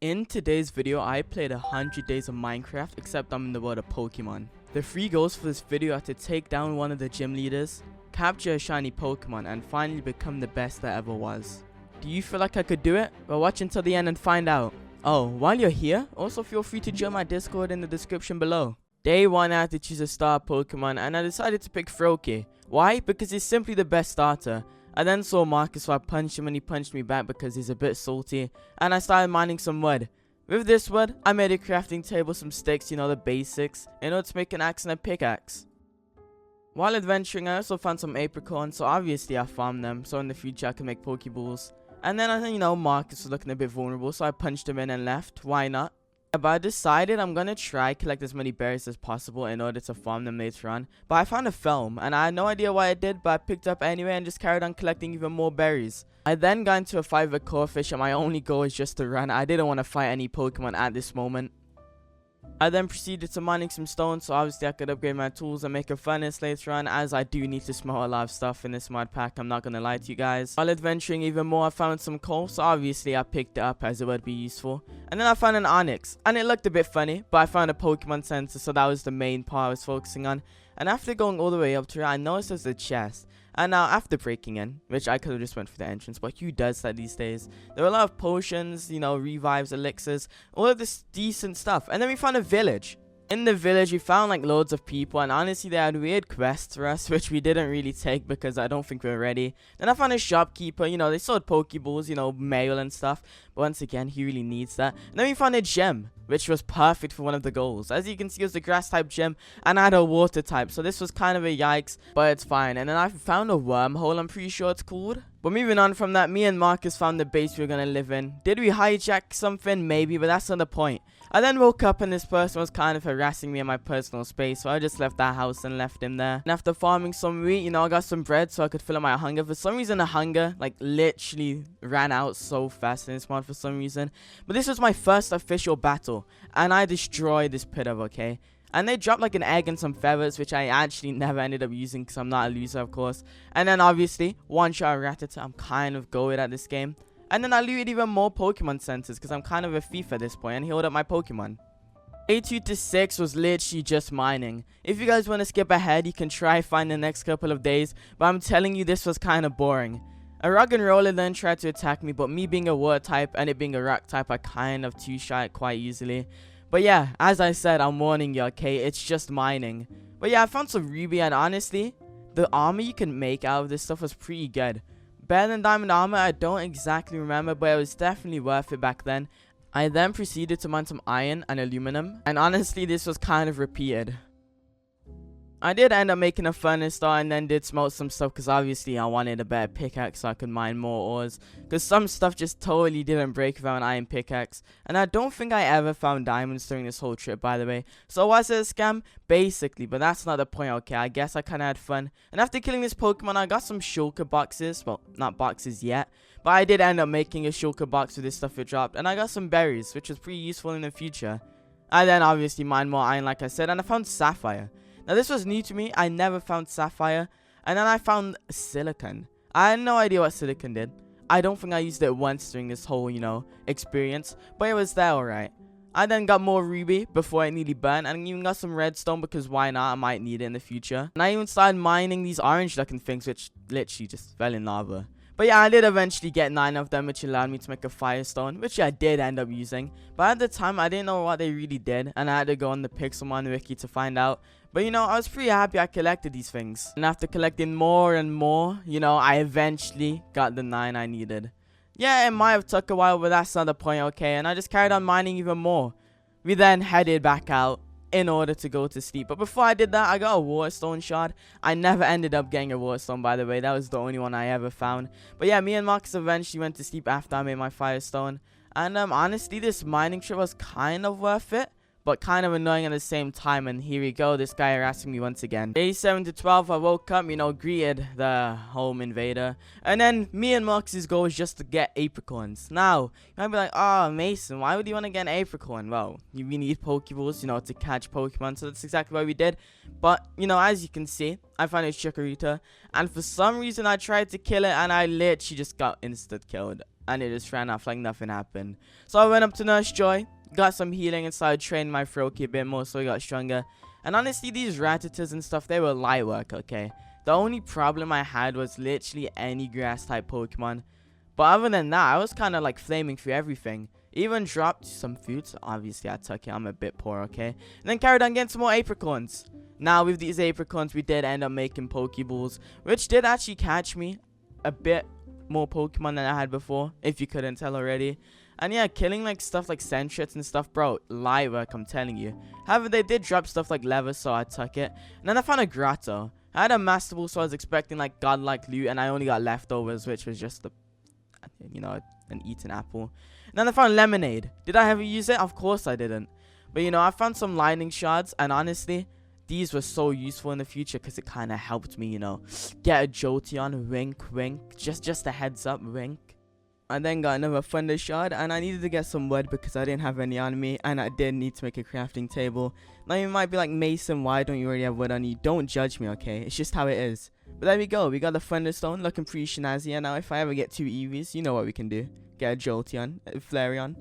In today's video, I played 100 days of Minecraft, except I'm in the world of Pokemon. The 3 goals for this video are to take down one of the gym leaders, capture a shiny Pokemon, and finally become the best there ever was. Do you feel like I could do it? Well, watch until the end and find out. Oh, while you're here, also feel free to join my Discord in the description below. Day 1 I had to choose a star Pokemon, and I decided to pick Froakie. Why? Because he's simply the best starter. I then saw Marcus, so I punched him and he punched me back because he's a bit salty, and I started mining some wood. With this wood, I made a crafting table, some sticks, you know, the basics, in order to make an axe and a pickaxe. While adventuring, I also found some apricorns, so obviously I farmed them, so in the future I can make Pokeballs. And then, Marcus was looking a bit vulnerable, so I punched him in and left. Why not? But I decided I'm gonna try collect as many berries as possible in order to farm them later on. But I found a film, and I had no idea why I did, but I picked up anyway and just carried on collecting even more berries. I then got into a fight with a Corphish, and my only goal is just to run. I didn't want to fight any Pokemon at this moment. I then proceeded to mining some stones, so obviously I could upgrade my tools and make a furnace later on, as I do need to smelt a lot of stuff in this mod pack, I'm not gonna lie to you guys. While adventuring even more, I found some coal, so obviously I picked it up as it would be useful. And then I found an onyx, and it looked a bit funny, but I found a Pokemon Center, so that was the main part I was focusing on. And after going all the way up to it, I noticed there's a chest. And now after breaking in, which I could have just went for the entrance, but who does that these days? There were a lot of potions, revives, elixirs, all of this decent stuff. And then we found a village. In the village, we found like loads of people, and honestly they had weird quests for us, which we didn't really take because I don't think we were ready. Then I found a shopkeeper, they sold Pokeballs, mail and stuff, but once again, he really needs that. And then we found a gem, which was perfect for one of the goals. As you can see, it was a grass type gem, and I had a water type, so this was kind of a yikes, but it's fine. And then I found a wormhole, I'm pretty sure it's called. But moving on from that, me and Marcus found the base we were going to live in. Did we hijack something? Maybe, but that's not the point. I then woke up and this person was kind of harassing me in my personal space, so I just left that house and left him there. And after farming some wheat, I got some bread so I could fill up my hunger. For some reason, the hunger, literally ran out so fast in this mod for some reason. But this was my first official battle, and I destroyed this pit of, okay? And they dropped like an egg and some feathers, which I actually never ended up using because I'm not a loser, of course. And then obviously, one shot Rattata. I'm kind of goated at this game. And then I looted even more Pokemon centers because I'm kind of a thief at this point and healed up my Pokemon. Day 2 to 6 was literally just mining. If you guys want to skip ahead, you can try find the next couple of days. But I'm telling you, this was kind of boring. A rock and roller then tried to attack me, but me being a water type and it being a rock type, I kind of two-shot it quite easily. But yeah, as I said, I'm warning you, okay? It's just mining. But yeah, I found some ruby, and honestly, the armor you can make out of this stuff was pretty good. Better than diamond armor, I don't exactly remember, but it was definitely worth it back then. I then proceeded to mine some iron and aluminum, and honestly, this was kind of repeated. I did end up making a furnace though, and then did smelt some stuff because obviously I wanted a better pickaxe so I could mine more ores. Because some stuff just totally didn't break without an iron pickaxe. And I don't think I ever found diamonds during this whole trip, by the way. So was it a scam? Basically, but that's not the point, okay? I guess I kind of had fun. And after killing this Pokemon, I got some shulker boxes. Well, not boxes yet. But I did end up making a shulker box with this stuff it dropped. And I got some berries, which was pretty useful in the future. I then obviously mined more iron, like I said, and I found sapphire. Now, this was new to me. I never found sapphire. And then I found silicon. I had no idea what silicon did. I don't think I used it once during this whole, experience. But it was there, alright. I then got more ruby before it nearly burned. And even got some redstone because why not? I might need it in the future. And I even started mining these orange looking things, which literally just fell in lava. But yeah, I did eventually get 9 of them, which allowed me to make a firestone, which I did end up using. But at the time, I didn't know what they really did, and I had to go on the Pixelmon wiki to find out. But I was pretty happy I collected these things. And after collecting more and more, I eventually got the 9 I needed. Yeah, it might have took a while, but that's not the point, okay? And I just carried on mining even more. We then headed back out in order to go to sleep. But before I did that, I got a waterstone shard. I never ended up getting a waterstone, by the way. That was the only one I ever found. But yeah, me and Marcus eventually went to sleep after I made my firestone. And honestly, this mining trip was kind of worth it, but kind of annoying at the same time. And here we go, this guy harassing me once again. Day 7 to 12, I woke up, greeted the home invader. And then me and Marcus's goal was just to get apricorns. Now, you might be like, oh, Mason, why would you want to get an apricorn? Well, we need Pokeballs, to catch Pokemon. So that's exactly what we did. But, as you can see, I found a Chikorita. And for some reason, I tried to kill it, and I literally just got insta-killed. and it just ran off like nothing happened. So I went up to Nurse Joy, got some healing, and started training my Froakie a bit more so he got stronger. And honestly, these Rattatas and stuff, they were light work, okay? The only problem I had was literally any grass type Pokemon. But other than that, I was kind of like flaming through everything. Even dropped some food, so obviously I took it. I'm a bit poor, okay? And then carried on getting some more apricorns. Now with these apricorns, we did end up making Pokeballs, which did actually catch me a bit more Pokemon than I had before, if you couldn't tell already. And yeah, killing like stuff like Sentrets and stuff, bro, light work, I'm telling you. However, they did drop stuff like Leather, so I took it. And then I found a Grotto. I had a Master Ball, so I was expecting like godlike loot, and I only got leftovers, which was just the, you know, an eaten apple. And then I found Lemonade. Did I ever use it? Of course I didn't. But you know, I found some lightning shards, and honestly, these were so useful in the future because it kind of helped me, you know, get a Jolteon. Wink, wink. Just a heads up, wink. I then got another Thunder Shard, and I needed to get some wood because I didn't have any on me, and I did need to make a crafting table. Now you might be like, Mason, why don't you already have wood on you? Don't judge me, okay? It's just how it is. But there we go. We got the Thunderstone looking pretty snazzy, and now if I ever get 2 Eevees, you know what we can do. Get a Jolteon, a Flareon.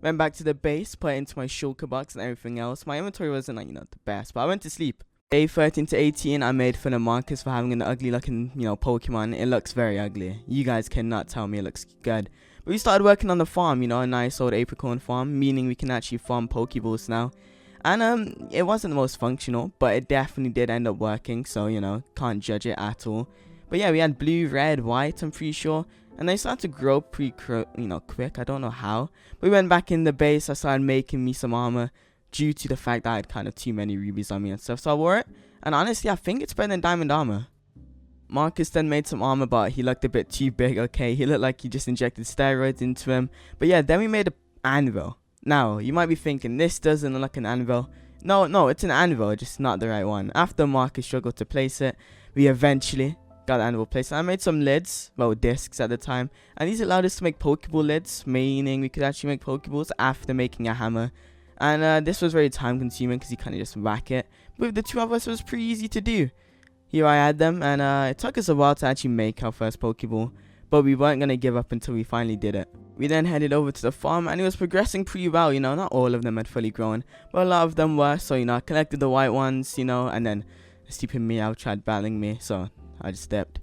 Went back to the base, put it into my shulker box and everything else. My inventory wasn't like, you know, the best, but I went to sleep. Day 13 to 18, I made fun of Marcus for having an ugly looking, you know, Pokemon. It looks very ugly. You guys cannot tell me it looks good. But we started working on the farm, you know, a nice old apricorn farm, meaning we can actually farm Pokeballs now. And it wasn't the most functional, but it definitely did end up working, so, you know, can't judge it at all. But yeah, we had blue, red, white, I'm pretty sure. And they started to grow pretty, you know, quick. I don't know how. We went back in the base. I started making me some armor due to the fact that I had kind of too many rubies on me and stuff. So I wore it. And honestly, I think it's better than diamond armor. Marcus then made some armor, but he looked a bit too big, okay? He looked like he just injected steroids into him. But yeah, then we made an anvil. Now, you might be thinking, this doesn't look like an anvil. No, it's an anvil, just not the right one. After Marcus struggled to place it, we eventually got the anvil placed. I made some lids, well, discs at the time. And these allowed us to make Pokeball lids, meaning we could actually make Pokeballs after making a hammer. And this was very time consuming because you kind of just whack it. But with the two of us, it was pretty easy to do. Here I had them, and it took us a while to actually make our first Pokeball. But we weren't going to give up until we finally did it. We then headed over to the farm, and it was progressing pretty well, you know. Not all of them had fully grown, but a lot of them were. So, you know, I collected the white ones, you know, and then the stupid Meow tried battling me, so I just dipped.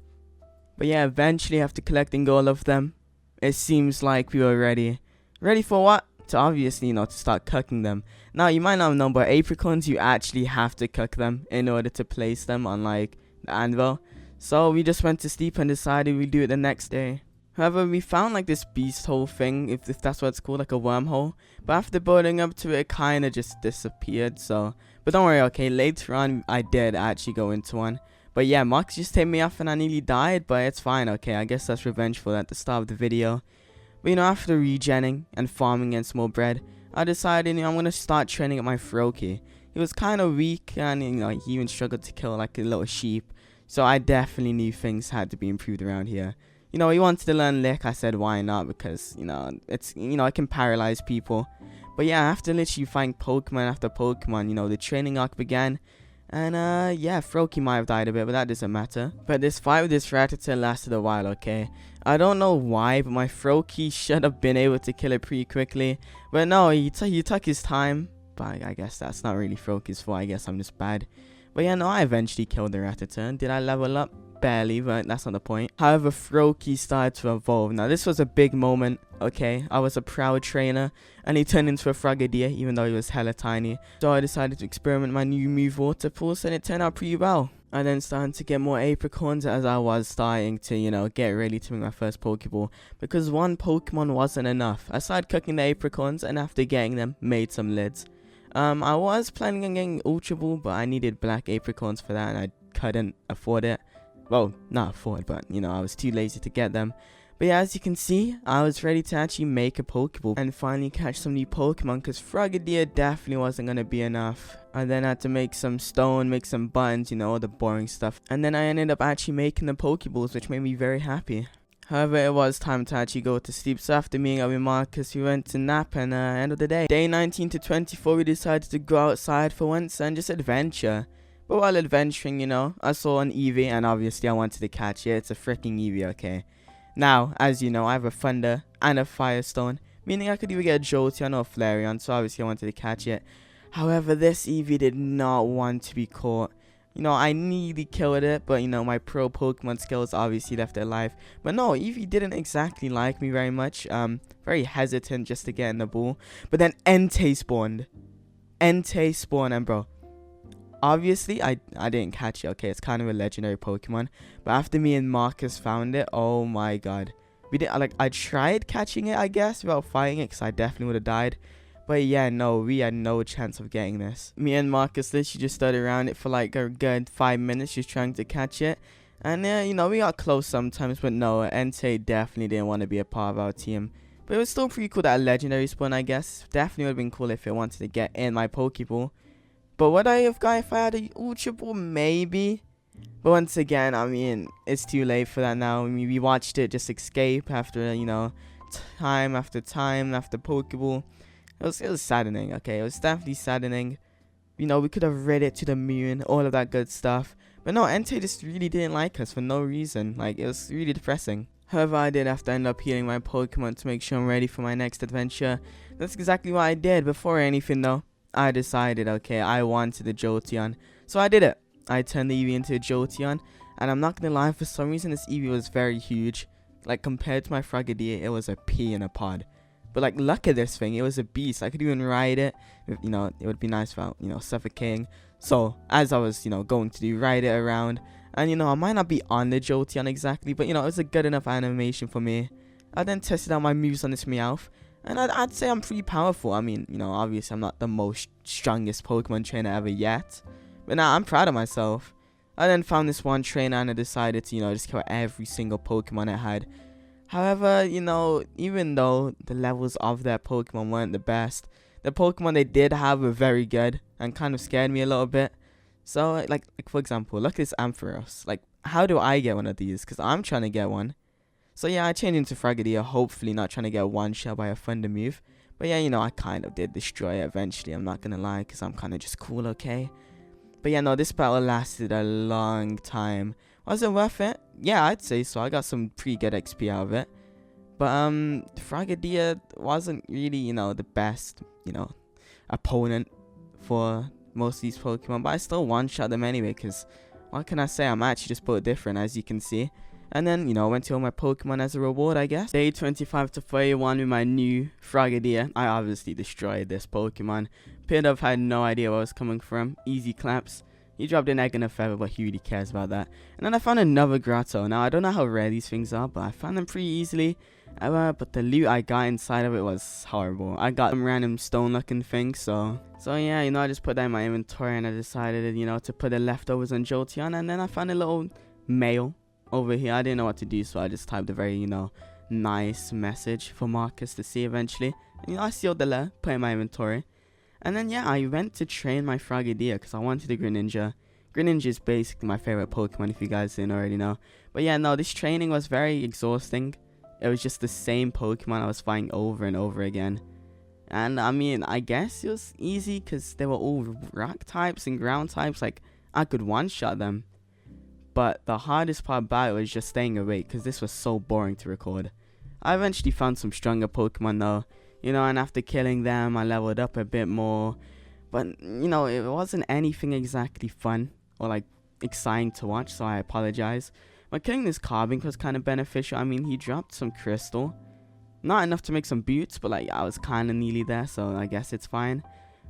But yeah, eventually after collecting all of them, it seems like we were ready. Ready for what? To obviously, you know, to start cooking them. Now, you might not know, but apricorns, you actually have to cook them in order to place them on, like, the anvil. So we just went to sleep and decided we'd do it the next day. However, we found like this beast hole thing, if that's what it's called, like a wormhole. But after building up to it, it kind of just disappeared. So, but don't worry, okay, later on I did actually go into one. But yeah, Marcus just hit me off and I nearly died, but it's fine, okay. I guess that's revengeful at the start of the video. But you know, after regenning and farming and small bread, I decided, you know, I'm going to start training up my Froakie. He was kind of weak and, you know, he even struggled to kill like a little sheep. So I definitely knew things had to be improved around here. You know, he wanted to learn Lick. I said, why not? Because, you know, it's, you know, it can paralyze people. But yeah, after literally fighting Pokemon after Pokemon, you know, the training arc began. And, yeah, Froakie might have died a bit, but that doesn't matter. But this fight with this Rattata lasted a while, okay? I don't know why, but my Froakie should have been able to kill it pretty quickly. But no, he took his time. But I guess that's not really Froakie's fault. I guess I'm just bad. But yeah, no, I eventually killed the Rattata. Did I level up? Barely, but that's not the point. However, Froakie started to evolve. Now, this was a big moment, okay? I was a proud trainer, and he turned into a Frogadier, even though he was hella tiny. So I decided to experiment my new move, Water Pulse, and it turned out pretty well. I then started to get more apricorns as I was starting to, you know, get ready to make my first Pokeball. Because one Pokemon wasn't enough. I started cooking the apricorns, and after getting them, made some lids. I was planning on getting Ultra Ball, but I needed black apricorns for that, and I couldn't afford it. Well, not afford, but, you know, I was too lazy to get them. But yeah, as you can see, I was ready to actually make a Pokeball and finally catch some new Pokemon, because Frogadier definitely wasn't going to be enough. I then had to make some stone, make some buttons, you know, all the boring stuff. And then I ended up actually making the Pokeballs, which made me very happy. However, it was time to actually go to sleep. So after meeting up with Marcus, we went to nap, and end of the day. Day 19 to 24, we decided to go outside for once and just adventure. But while adventuring, you know, I saw an Eevee, and obviously I wanted to catch it. It's a freaking Eevee, okay? Now, as you know, I have a Thunder and a Firestone, meaning I could either get a Jolteon or a Flareon, so obviously I wanted to catch it. However, this Eevee did not want to be caught. I nearly killed it, but my pro Pokemon skills obviously left it alive. But no, Eevee didn't exactly like me very much. Very hesitant just to get in the ball. But then Entei spawned. And bro, obviously I didn't catch it. Okay, it's kind of a legendary Pokemon. But after me and Marcus found it, oh my god. I tried catching it, I guess, without fighting it, because I definitely would have died. But yeah, no, we had no chance of getting this. Me and Marcus literally just stood around it for like a good 5 minutes just trying to catch it. And we got close sometimes, but no, Entei definitely didn't want to be a part of our team. But it was still pretty cool that a legendary spawn, I guess. Definitely would have been cool if it wanted to get in my Pokeball. But would I have got if I had a Ultra Ball? Maybe. But once again, I mean, it's too late for that now. I mean, we watched it just escape after, time after Pokeball. It was saddening, okay? It was definitely saddening. We could have read it to the moon, all of that good stuff. But no, Entei just really didn't like us for no reason. Like, it was really depressing. However, I did have to end up healing my Pokemon to make sure I'm ready for my next adventure. That's exactly what I did. Before anything, though, I decided, okay, I wanted a Jolteon. So I did it. I turned the Eevee into a Jolteon. And I'm not going to lie, for some reason, this Eevee was very huge. Like, compared to my Frogadier, it was a pea in a pod. But like, look at this thing, it was a beast. I could even ride it. It would be nice without, suffocating. So, as I was, going to do, ride it around. And, I might not be on the Jolteon exactly, but, it was a good enough animation for me. I then tested out my moves on this Meowth. And I'd say I'm pretty powerful. I mean, obviously I'm not the most strongest Pokemon trainer ever yet. But now I'm proud of myself. I then found this one trainer and I decided to, just kill every single Pokemon it had. However, even though the levels of that Pokemon weren't the best, the Pokemon they did have were very good and kind of scared me a little bit. So, like for example, look at this Ampharos. Like, how do I get one of these? Because I'm trying to get one. So, yeah, I changed into Frogadier, hopefully not trying to get one shot by a Thunder move. But, yeah, I kind of did destroy it eventually. I'm not going to lie, because I'm kind of just cool, okay? But, yeah, no, this battle lasted a long time. Was it worth it? Yeah, I'd say so. I got some pretty good XP out of it. But Frogadier wasn't really, the best, opponent for most of these Pokemon. But I still one-shot them anyway, because what can I say? I'm actually just built different, as you can see. And then, went to all my Pokemon as a reward, I guess. Day 25 to 31 with my new Frogadier. I obviously destroyed this Pokemon. Pidove had no idea where I was coming from. Easy claps. He dropped an egg and a feather, but he really cares about that. And then I found another Grotto. Now, I don't know how rare these things are, but I found them pretty easily. But the loot I got inside of it was horrible. I got some random stone-looking things, so yeah, I just put that in my inventory, and I decided, to put the leftovers on Jolteon. And then I found a little mail over here. I didn't know what to do, so I just typed a very, nice message for Marcus to see eventually. And, I sealed the letter, put it in my inventory. And then, yeah, I went to train my Frogadier because I wanted a Greninja. Greninja is basically my favorite Pokemon, if you guys didn't already know. But yeah, no, this training was very exhausting. It was just the same Pokemon I was fighting over and over again. And, I mean, I guess it was easy because they were all rock types and ground types. Like, I could one-shot them. But the hardest part about it was just staying awake because this was so boring to record. I eventually found some stronger Pokemon, though. And after killing them, I leveled up a bit more. But, it wasn't anything exactly fun or, like, exciting to watch, so I apologize. But killing this Carbink was kind of beneficial. I mean, he dropped some Crystal. Not enough to make some boots, but, like, I was kind of nearly there, so I guess it's fine.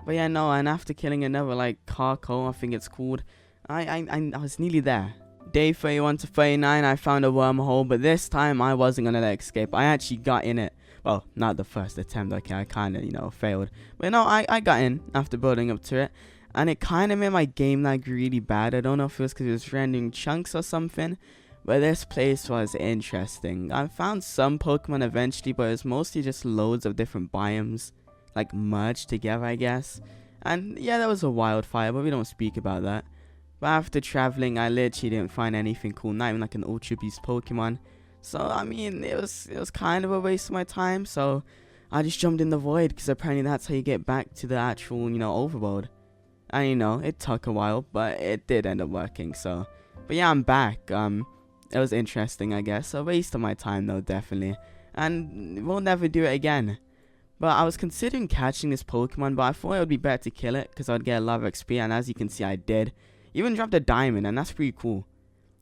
But, yeah, no, and after killing another, like, Carco, I think it's called, I was nearly there. Day 31 to 39, I found a wormhole, but this time I wasn't going to let it escape. I actually got in it. Well, not the first attempt, okay, I kind of, failed. But, I got in after building up to it. And it kind of made my game lag really bad. I don't know if it was because it was rendering chunks or something. But this place was interesting. I found some Pokemon eventually, but it was mostly just loads of different biomes. Like, merged together, I guess. And, yeah, there was a wildfire, but we don't speak about that. But after traveling, I literally didn't find anything cool. Not even like an Ultra Beast Pokemon. So, I mean, it was kind of a waste of my time. So, I just jumped in the void because apparently that's how you get back to the actual, overworld. And, it took a while, but it did end up working. So, but yeah, I'm back. it was interesting, I guess. A waste of my time though, definitely. And we'll never do it again. But I was considering catching this Pokemon, but I thought it would be better to kill it because I'd get a lot of XP, and as you can see, I did. Even dropped a diamond, and that's pretty cool.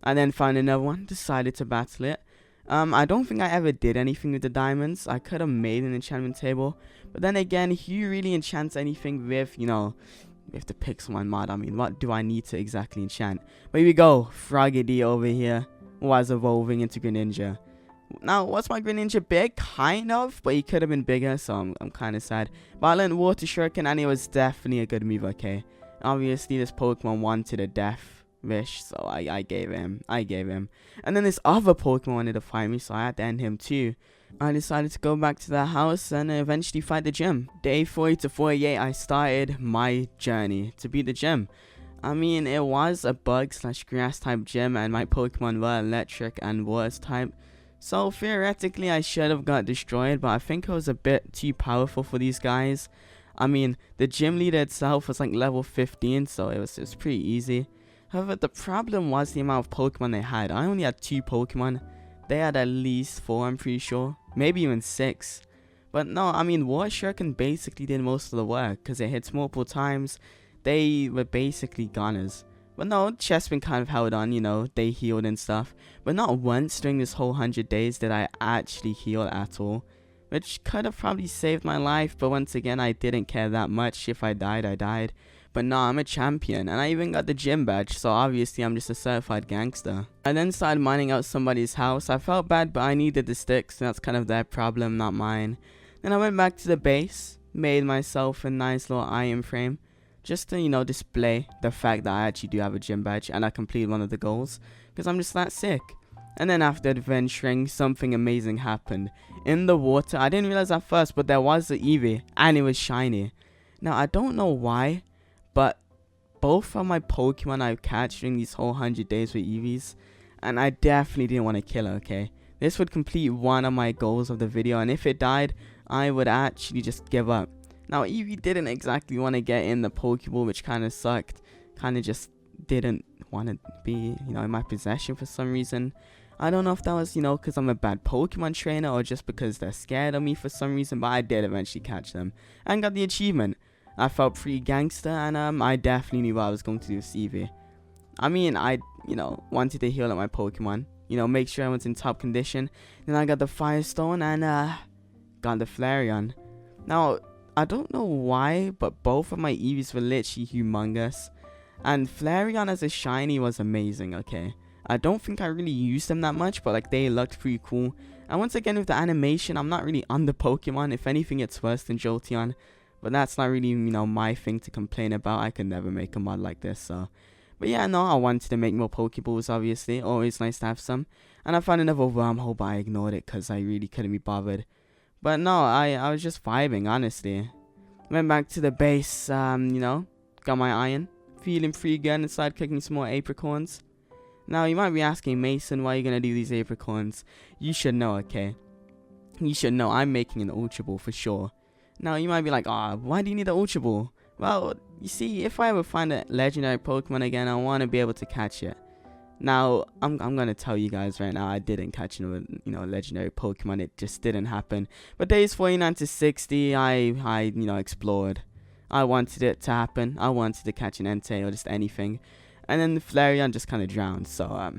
I then found another one, decided to battle it. I don't think I ever did anything with the diamonds. I could have made an enchantment table, but then again, who really enchants anything with, you know, with the Pixelmon mod? I mean, what do I need to exactly enchant? But here we go, Froggy over here was evolving into Greninja. Now, was my Greninja big? Kind of, but he could have been bigger, so I'm kind of sad. But I learned Water Shuriken, and it was definitely a good move, okay? Obviously, this Pokemon wanted a death wish, so I gave him. And then this other Pokemon wanted to fight me, so I had to end him too. I decided to go back to the house and eventually fight the gym. Day 40 to 48, I started my journey to beat the gym. I mean, it was a bug/grass type gym, and my Pokemon were electric and water type. So theoretically, I should have got destroyed, but I think I was a bit too powerful for these guys. I mean, the gym leader itself was like level 15, so it was pretty easy. However, the problem was the amount of Pokemon they had. I only had 2 Pokemon. They had at least 4, I'm pretty sure. Maybe even 6. But no, I mean, Water Shuriken basically did most of the work because it hits multiple times. They were basically goners. But no, Chespin kind of held on, you know, they healed and stuff. But not once during this whole 100 days did I actually heal at all. Which could have probably saved my life, but once again, I didn't care that much. If I died, I died. But no, I'm a champion, and I even got the gym badge, so obviously I'm just a certified gangster. I then started mining out somebody's house. I felt bad, but I needed the sticks, and that's kind of their problem, not mine. Then I went back to the base, made myself a nice little iron frame, just to, you know, display the fact that I actually do have a gym badge, and I completed one of the goals, because I'm just that sick. And then after adventuring, something amazing happened. In the water, I didn't realize at first, but there was an Eevee, and it was shiny. Now, I don't know why, but both of my Pokemon I've catched during these whole 100 days were Eevees, and I definitely didn't want to kill her, okay? This would complete one of my goals of the video, and if it died, I would actually just give up. Now, Eevee didn't exactly want to get in the Pokeball, which kind of sucked. Kind of just didn't want to be, you know, in my possession for some reason. I don't know if that was, you know, because I'm a bad Pokemon trainer or just because they're scared of me for some reason, but I did eventually catch them and got the achievement. I felt pretty gangster, and I definitely knew what I was going to do with Eevee. I mean, I, you know, wanted to heal up my Pokemon, you know, make sure I was in top condition. Then I got the Firestone and got the Flareon. Now, I don't know why, but both of my Eevees were literally humongous. And Flareon as a shiny was amazing, okay? I don't think I really used them that much, but like they looked pretty cool. And once again with the animation, I'm not really on the Pokemon. If anything, it's worse than Jolteon. But that's not really, you know, my thing to complain about. I could never make a mod like this, so. But yeah, no, I wanted to make more Pokeballs, obviously. Always nice to have some. And I found another wormhole, but I ignored it because I really couldn't be bothered. But no, I was just vibing, honestly. Went back to the base, you know, got my iron. Feeling pretty good and started cooking some more apricorns. Now, you might be asking, Mason, why are you going to do these apricorns? You should know, okay? You should know I'm making an Ultra Ball for sure. Now, you might be like, why do you need an Ultra Ball? Well, you see, if I ever find a legendary Pokemon again, I want to be able to catch it. Now, I'm going to tell you guys right now, I didn't catch a legendary Pokemon. It just didn't happen. But days 49 to 60, I explored. I wanted it to happen. I wanted to catch an Entei or just anything. And then the Flareon just kind of drowned. So,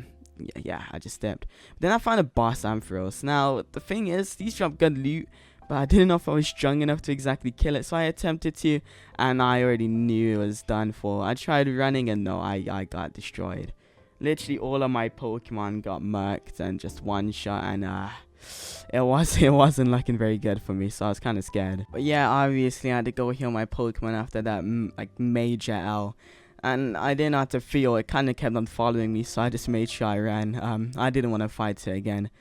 yeah, I just dipped. Then I found a boss Ampharos. Now, the thing is, these drop good loot. But I didn't know if I was strong enough to exactly kill it. So I attempted to. And I already knew it was done for. I tried running and no, I got destroyed. Literally all of my Pokemon got murked and just one shot. And it wasn't looking very good for me. So I was kind of scared. But yeah, obviously I had to go heal my Pokemon after that major L. And I didn't know how to feel. It kind of kept on following me, so I just made sure I ran. I didn't want to fight it again.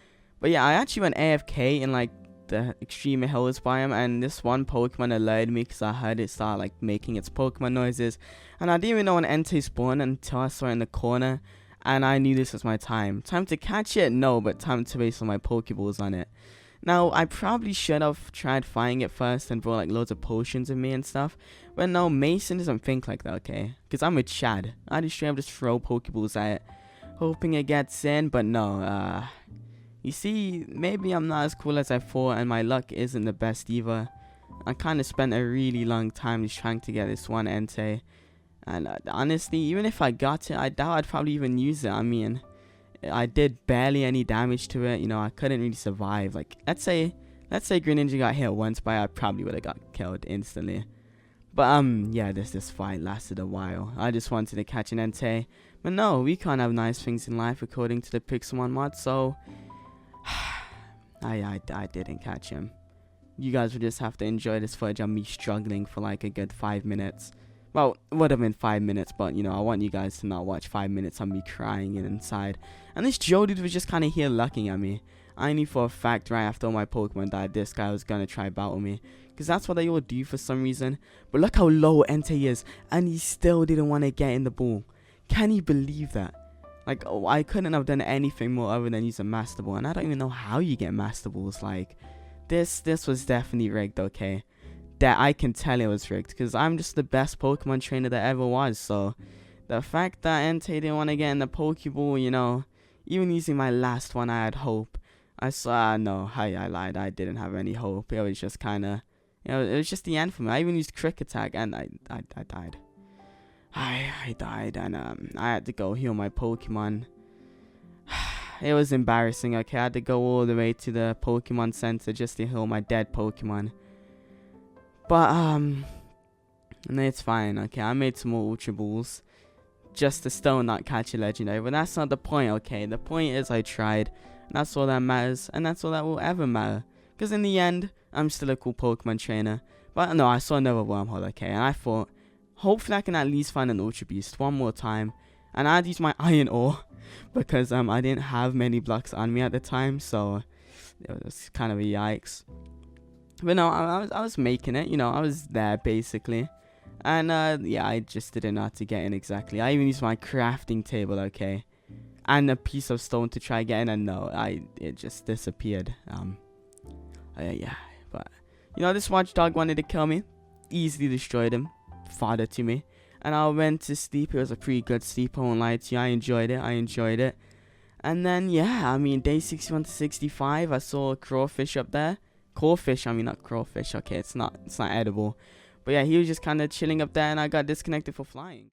But yeah, I actually went AFK in like the extreme hills biome, and this one Pokemon alerted me because I heard it start like making its Pokemon noises. And I didn't even know an Entei spawned until I saw it in the corner, and I knew this was my time. Time to catch it? No, but time to waste all my Pokeballs on it. Now, I probably should have tried fighting it first and brought like loads of potions in me and stuff. But no, Mason doesn't think like that, okay? Because I'm a Chad. I just straight up just throw Pokeballs at it. hoping it gets in, but no. You see, maybe I'm not as cool as I thought, and my luck isn't the best either. I kind of spent a really long time just trying to get this one Entei, and honestly, even if I got it, I doubt I'd probably even use it. I mean, I did barely any damage to it. You know, I couldn't really survive. Like, let's say Greninja got hit once, but I probably would have got killed instantly. But yeah, this fight lasted a while. I just wanted to catch an Entei, but no, we can't have nice things in life according to the Pixelmon mod. So I didn't catch him. You guys would just have to enjoy this footage of me struggling for like a good 5 minutes. Well, it would have been 5 minutes, but you know, I want you guys to not watch 5 minutes of me crying inside. And this Joe dude was just kind of here looking at me. I knew for a fact right after all my Pokemon died, this guy was gonna try battle me, because that's what they all do for some reason. But look how low Entei is, and he still didn't want to get in the ball. Can you believe that? Like, oh, I couldn't have done anything more other than use a Master Ball, and I don't even know how you get Master Balls. Like, this was definitely rigged, okay? That I can tell it was rigged, because I'm just the best Pokemon trainer there ever was. So the fact that Entei didn't want to get in the Pokeball, you know, even using my last one, I had hope. I saw, no, I lied. I didn't have any hope. It was just kind of, you know, it was just the end for me. I even used Quick Attack, and I died. I died, and I had to go heal my Pokemon. It was embarrassing, okay? I had to go all the way to the Pokemon Center just to heal my dead Pokemon. But, it's fine, okay? I made some more Ultra Balls just to still not catch a legendary, but that's not the point, okay? The point is I tried, and that's all that matters, and that's all that will ever matter. Because in the end, I'm still a cool Pokemon trainer. But no, I saw another wormhole, okay? And I thought, hopefully I can at least find an Ultra Beast one more time. And I'd use my Iron Ore, because I didn't have many blocks on me at the time, so it was kind of a yikes. But no, I was making it, you know, I was there basically. And yeah, I just didn't know how to get in exactly. I even used my crafting table, okay? And a piece of stone to try again, and no, it just disappeared. Yeah, but you know, this watchdog wanted to kill me, easily destroyed him, fodder to me, and I went to sleep. It was a pretty good sleep, I won't lie to you. I enjoyed it. And then yeah, I mean, day 61 to 65, I saw a crawfish up there. Crawfish, I mean not crawfish. Okay, it's not edible, but yeah, he was just kind of chilling up there, and I got disconnected for flying.